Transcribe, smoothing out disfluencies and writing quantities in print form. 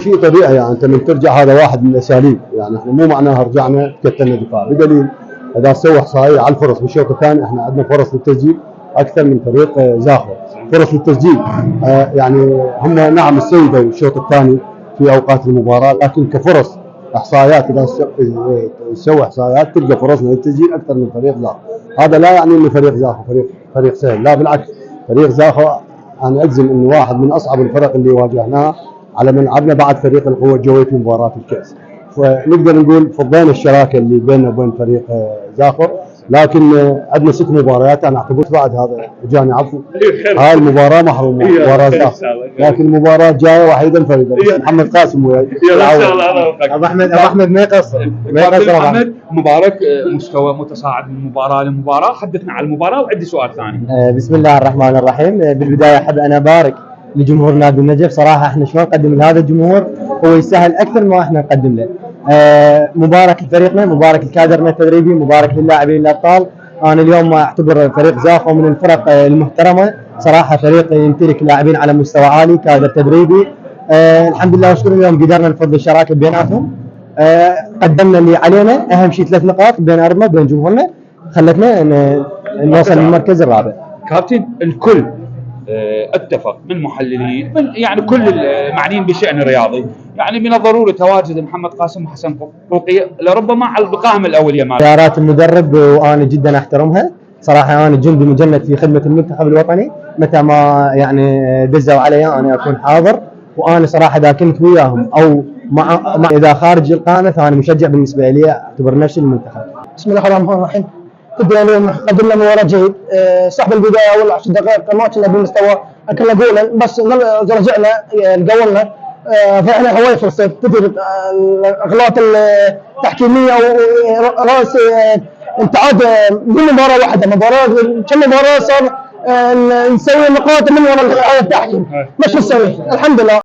شيء طبيعي يعني انت من ترجع هذا واحد من الاساليب، يعني احنا مو معناها رجعنا كتلنا دفاع، بدليل اذا سوى احصائيه على الفرص بالشوط الثاني احنا عندنا فرص للتسجيل اكثر من فريق زاخر، فرص للتسجيل يعني هم نعم استوعبوا الشوط الثاني في اوقات المباراه، لكن كفرص احصائيات اذا سوى احصائيات تلقى فرصنا للتسجيل اكثر من فريق زاخر. هذا لا يعني ان فريق زاخر فريق سهل، لا بالعكس، فريق زاخر انا اجزم انه واحد من اصعب الفرق اللي واجهناها على ملعبنا بعد فريق القوة الجوية في مباراة الكأس. فنقدر نقول فضينا الشراكة اللي بيننا وبين فريق زاخر، لكن عندنا 6 مباريات انا اعتبرت بعد هذا جاني عفو هاي المباراة محروم مباراة زاخر، لكن المباراة الجاية وحيدا فريدا محمد قاسم وياي. ابو احمد ما يقصر محمد، مبارك مستوى متصاعد من مباراة لمباراة، حدثنا عن المباراة وعندي سؤال ثاني. بسم الله الرحمن الرحيم. بالبداية احب انا ابارك لجمهور نادي النجف، صراحه احنا شلون نقدم لهذا الجمهور هو يستاهل اكثر ما احنا نقدم له. مبارك لفريقنا، مبارك لكادرنا التدريبي، مبارك للاعبين الابطال. انا اليوم اعتبر فريق زاخو من الفرق المحترمه، صراحه فريق يمتلك لاعبين على مستوى عالي، كادر تدريبي. الحمد لله وشكرا اليوم قدرنا نفضل الشراكه بيناتهم. قدمنا اللي علينا، اهم شيء 3 نقاط بين ارضنا بين جمهورنا خلتنا نوصل للمركز الرابع. كابتن، الكل اتفق من محللين من يعني كل المعنيين بشأن الرياضي، يعني من الضروري تواجد محمد قاسم وحسن فوقي لربما على القائمة الأولية مالي. قرارات المدرب وانا جدا احترمها، صراحه انا جندي مجند في خدمه المنتخب الوطني، متى ما يعني دزوا علي انا اكون حاضر، وانا صراحه اذا كنت وياهم او مع اذا خارج القائمه فانا مشجع بالنسبه لي، اعتبر نفسي المنتخب. بسم الله الرحمن الرحيم. اليوم قدمنا مباراة جيد، صح بالبداية أول 10 دقائق ما كنا بالمستوى كنا جولا، بس رجعنا قولنا، فإحنا هواي فرصة كثير الأغلاط التحكيمية ورأس انتعاد من مباراة واحدة، كم مباراة صار نسوي نقاط من وراء التحكيم، مش نسوي الحمد لله.